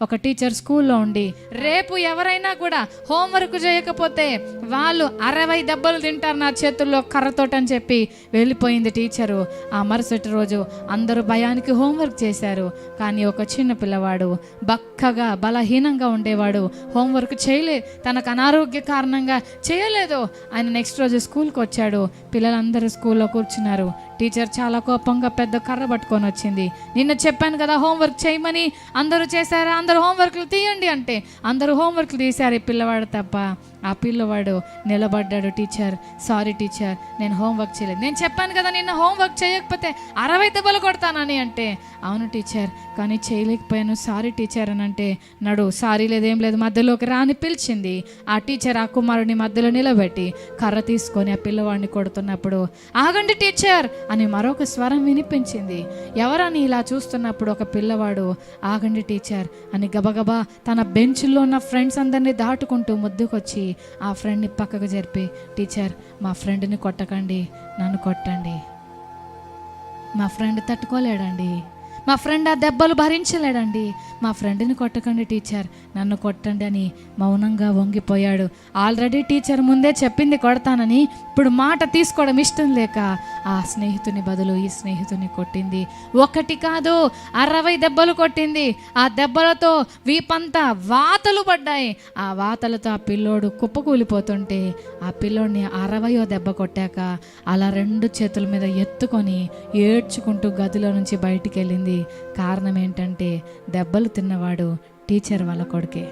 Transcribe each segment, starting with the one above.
ఒక టీచర్ స్కూల్లో ఉండి రేపు ఎవరైనా కూడా హోంవర్క్ చేయకపోతే వాళ్ళు 60 దెబ్బలు తింటారు నా చేతుల్లో కర్రతోటి అని చెప్పి వెళ్ళిపోయింది టీచరు. ఆ మరుసటి రోజు అందరూ భయానికి హోంవర్క్ చేశారు. కానీ ఒక చిన్న పిల్లవాడు బక్కగా బలహీనంగా ఉండేవాడు హోంవర్క్ తనకు అనారోగ్య కారణంగా చేయలేదు. ఆయన నెక్స్ట్ రోజు స్కూల్కి వచ్చాడు. పిల్లలందరూ స్కూల్లో కూర్చున్నారు. టీచర్ చాలా కోపంగా పెద్ద కర్ర పట్టుకొని వచ్చింది. నిన్న చెప్పాను కదా హోంవర్క్ చేయమని, అందరూ చేశారా, అందరూ హోంవర్క్లు తీయండి అంటే అందరూ హోంవర్క్లు తీశారు, ఈ పిల్లవాడు తప్ప. ఆ పిల్లవాడు నిలబడ్డాడు. టీచర్ సారీ టీచర్, నేను హోంవర్క్ చేయలేదు. నేను చెప్పాను కదా నిన్న హోంవర్క్ చేయకపోతే 60 దెబ్బలు కొడతానని అంటే, అవును టీచర్ కానీ చేయలేకపోయాను సారీ టీచర్ అని అంటే, నడు సారీ లేదేం లేదు మధ్యలోకి రాని పిలిచింది. ఆ టీచర్ ఆ కుమారుడిని మధ్యలో నిలబెట్టి కర్ర తీసుకొని ఆ పిల్లవాడిని కొడుతున్నప్పుడు, ఆగండి టీచర్ అని మరొక స్వరం వినిపించింది. ఎవరని ఇలా చూస్తున్నప్పుడు ఒక పిల్లవాడు ఆగండి టీచర్ అని గబగబా తన బెంచ్లో ఉన్న ఫ్రెండ్స్ అందరినీ దాటుకుంటూ ముద్దుకొచ్చి ఆ ఫ్రెండ్ని పక్కకు జరిపి, టీచర్ మా ఫ్రెండ్ని కొట్టకండి, నన్ను కొట్టండి. మా ఫ్రెండ్ తట్టుకోలేడండి, మా ఫ్రెండ్ ఆ దెబ్బలు భరించలేడండి, మా ఫ్రెండ్ని కొట్టకండి టీచర్, నన్ను కొట్టండి అని మౌనంగా వంగిపోయాడు. ఆల్రెడీ టీచర్ ముందే చెప్పింది కొడతానని, ఇప్పుడు మాట తీసుకోవడం ఇష్టం లేక ఆ స్నేహితుని బదులు ఈ స్నేహితుని కొట్టింది. 1 కాదు 60 దెబ్బలు కొట్టింది. ఆ దెబ్బలతో వీపంతా వాతలు పడ్డాయి. ఆ వాతలతో ఆ పిల్లోడు కుప్పకూలిపోతుంటే ఆ పిల్లోడిని 60వ దెబ్బ కొట్టాక అలా 2 చేతుల మీద ఎత్తుకొని ఏడ్చుకుంటూ గదిలో నుంచి బయటికి వెళ్ళింది. కారణం ఏంటంటే దెబ్బలు తిన్నవాడు టీచర్ వాళ్ళ కొడుకే,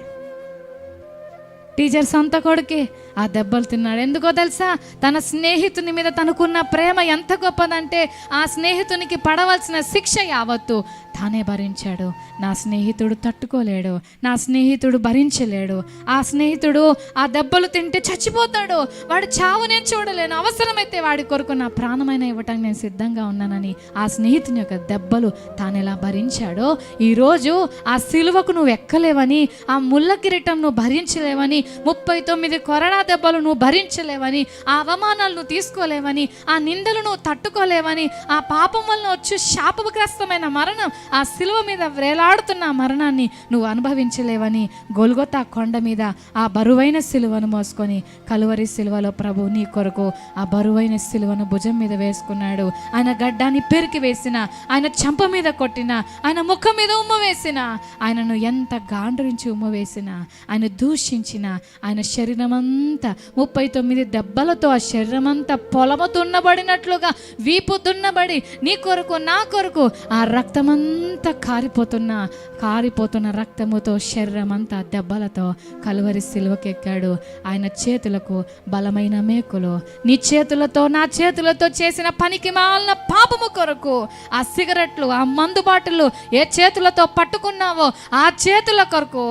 టీచర్ సొంత కొడుకే ఆ దెబ్బలు తిన్నాడు. ఎందుకో తెలుసా, తన స్నేహితుని మీద తనకున్న ప్రేమ ఎంత గొప్పదంటే ఆ స్నేహితునికి పడవలసిన శిక్ష యావత్తు తానే భరించాడు. నా స్నేహితుడు తట్టుకోలేడు, నా స్నేహితుడు భరించలేడు, ఆ స్నేహితుడు ఆ దెబ్బలు తింటే చచ్చిపోతాడు, వాడు చావు నేను చూడలేను, అవసరమైతే వాడి కొరకు నా ప్రాణమైన ఇవ్వటానికి నేను సిద్ధంగా ఉన్నానని ఆ స్నేహితుని యొక్క దెబ్బలు తాను ఎలా భరించాడో, ఈరోజు ఆ సిలువకు నువ్వు ఎక్కలేవని, ఆ ముళ్ళ కిరీటం నువ్వు భరించలేవని, 39 కొరడా దెబ్బలు నువ్వు భరించలేవని, ఆ అవమానాలు నువ్వు తీసుకోలేవని, ఆ నిందలు నువ్వు తట్టుకోలేవని, ఆ పాపం వలన వచ్చి శాపగ్రస్తమైన మరణం, ఆ సిలువ మీద వేలాడుతున్న మరణాన్ని నువ్వు అనుభవించలేవని గొల్గొతా కొండ మీద ఆ బరువైన సిలువను మోసుకొని కలువరి సిలువలో ప్రభు నీ కొరకు ఆ బరువైన సిలువను భుజం మీద వేసుకున్నాడు. ఆయన గడ్డాన్ని పెరికి వేసిన, ఆయన చెంప మీద కొట్టిన, ఆయన ముఖం మీద ఉమ్మ వేసిన, ఆయనను ఎంత గాండ్రించి ఉమ్మ వేసిన, ఆయన దూషించిన, ఆయన శరీరం అంతా 39 దెబ్బలతో ఆ శరీరం అంతా పొలము దున్నబడినట్లుగా వీపు దున్నబడి నీ కొరకు నా కొరకు ఆ రక్తమంతా కారిపోతున్న రక్తముతో శరీరం అంతా దెబ్బలతో కలువరి సిలువకెక్కాడు. ఆయన చేతులకు బలమైన మేకులు, నీ చేతులతో నా చేతులతో చేసిన పనికి మాలిన పాపము కొరకు ఆ సిగరెట్లు, ఆ మందు బాటిళ్ళు ఏ చేతులతో పట్టుకున్నావో ఆ చేతుల కొరకు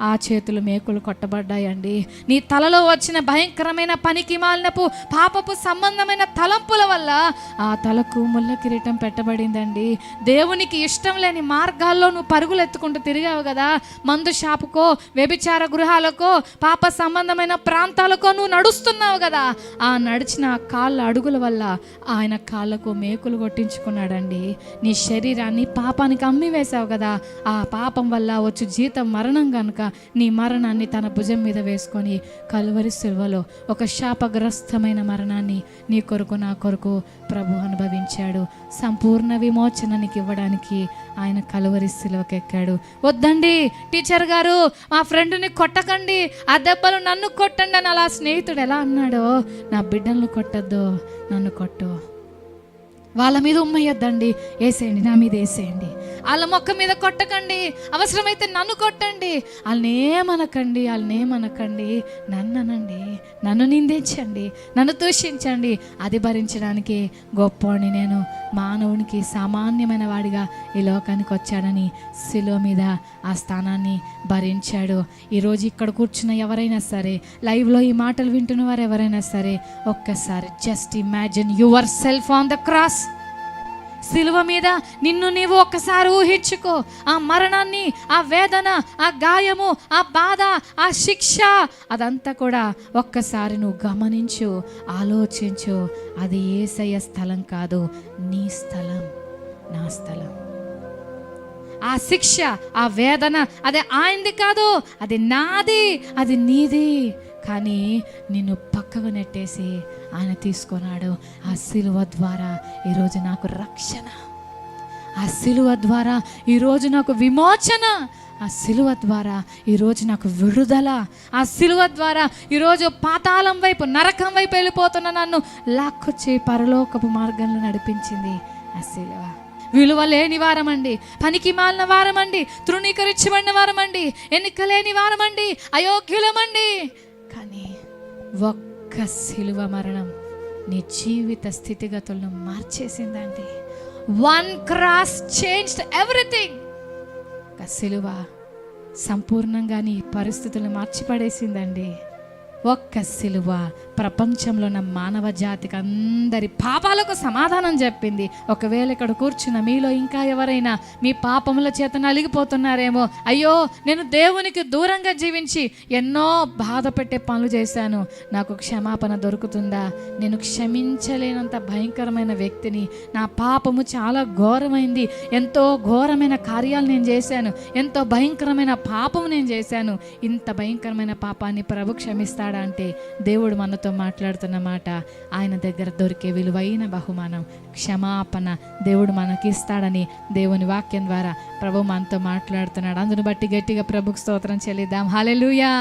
ఆ చేతులు మేకులు కొట్టబడ్డాయండి. నీ తలలో వచ్చిన భయంకరమైన పనికి మాలినపు పాపపు సంబంధమైన తలంపుల వల్ల ఆ తలకు ముళ్ళ కిరీటం పెట్టబడిందండి. దేవునికి ఇష్టం లేని మార్గాల్లో నువ్వు పరుగులు ఎత్తుకుంటూ తిరిగావు కదా, మందు షాపుకో, వ్యభిచార గృహాలకో, పాప సంబంధమైన ప్రాంతాలకో నువ్వు నడుస్తున్నావు కదా, ఆ నడిచిన కాళ్ళ అడుగుల వల్ల ఆయన కాళ్ళకు మేకులు కొట్టించుకున్నాడండి. నీ శరీరాన్ని పాపానికి అమ్మి వేశావు కదా, ఆ పాపం వల్ల వచ్చు జీతం మరణం కనుక నీ మరణాన్ని తన భుజం మీద వేసుకొని కలువరి సిలువలో ఒక శాపగ్రస్తమైన మరణాన్ని నీ కొరకు నా కొరకు ప్రభు అనుభవించాడు. సంపూర్ణ విమోచనానికి ఇవ్వడానికి ఆయన కలువరి సిలువకి ఎక్కాడు. వద్దండి టీచర్ గారు, మా ఫ్రెండ్ని కొట్టకండి, ఆ దెబ్బలు నన్ను కొట్టండి అని అలా స్నేహితుడు ఎలా అన్నాడో, నా బిడ్డలను కొట్టద్దు, నన్ను కొట్టు. వాళ్ళ మీద ఉమ్మయ్యొద్దండి, వేసేయండి, నా మీద వేసేయండి. వాళ్ళ మొక్క మీద కొట్టకండి, అవసరమైతే నన్ను కొట్టండి. వాళ్ళనేమనకండి, నన్నండి, నన్ను నిందించండి, నన్ను దూషించండి. అది భరించడానికి గొప్పవాడిని నేను, మానవునికి సామాన్యమైన వాడిగా ఈ లోకానికి వచ్చాడని శిలువ మీద ఆ స్థానాన్ని భరించాడు. ఈరోజు ఇక్కడ కూర్చున్న ఎవరైనా సరే, లైవ్లో ఈ మాటలు వింటున్న వారు ఎవరైనా సరే, ఒక్కసారి just imagine your self on the cross. సిలువ మీద నిన్ను నీవు ఒక్కసారి ఊహించుకో. ఆ మరణాన్ని, ఆ వేదన, ఆ గాయము, ఆ బాధ, ఆ శిక్ష, అదంతా కూడా ఒక్కసారి నువ్వు గమనించు, ఆలోచించు. అది యేసయ్య స్థలం కాదు, నీ స్థలం, నా స్థలం. ఆ శిక్ష, ఆ వేదన అది ఆయనది కాదు, అది నాది, అది నీది. కానీ నిన్ను పక్కకు నెట్టేసి ఆయన తీసుకున్నాడు. ఆ సిలువ ద్వారా ఈరోజు నాకు రక్షణ, ఆ సిలువ ద్వారా ఈరోజు నాకు విమోచన, ఆ సిలువ ద్వారా ఈరోజు నాకు విడుదల, ఆ సిలువ ద్వారా ఈరోజు పాతాళం వైపు, నరకం వైపు వెళ్ళిపోతున్న నన్ను లాక్కొచ్చి పరలోకపు మార్గంలో నడిపించింది ఆ సిలువ. విలువ లేని వారమండి, పనికి మాలిన వారమండి, తృణీకరించబడిన వారమండి, ఎన్నిక లేని వారమండి, అయోగ్యులమండి. కానీ ఒక్క సిలువ మరణం నీ జీవిత స్థితిగతులను మార్చేసిందండి. One cross changed everything. ఒక సిలువ సంపూర్ణంగా నీ పరిస్థితులను మార్చిపడేసిందండి. ఒక్క సిలువ ప్రపంచంలో ఉన్న మానవ జాతికి అందరి పాపాలకు సమాధానం చెప్పింది. ఒకవేళ ఇక్కడ కూర్చున్న మీలో ఇంకా ఎవరైనా మీ పాపముల చేత నలిగిపోతున్నారేమో, అయ్యో నేను దేవునికి దూరంగా జీవించి ఎన్నో బాధ పెట్టే పనులు చేశాను, నాకు క్షమాపణ దొరుకుతుందా? నేను క్షమించలేనంత భయంకరమైన వ్యక్తిని, నా పాపము చాలా ఘోరమైంది, ఎంతో ఘోరమైన కార్యాలు నేను చేశాను, ఎంతో భయంకరమైన పాపము నేను చేశాను. ఇంత భయంకరమైన పాపాన్ని ప్రభు క్షమిస్తాడా అంటే దేవుడు మనతో మాట్లాడుతున్న మాట, ఆయన దగ్గర దొరికే విలువైన బహుమానం క్షమాపణ దేవుడు మనకి ఇస్తాడని దేవుని వాక్యం ద్వారా ప్రభు మనతో మాట్లాడుతున్నాడు. అందును బట్టి గట్టిగా ప్రభుకు స్తోత్రం చెల్లిద్దాం. హల్లెలూయా.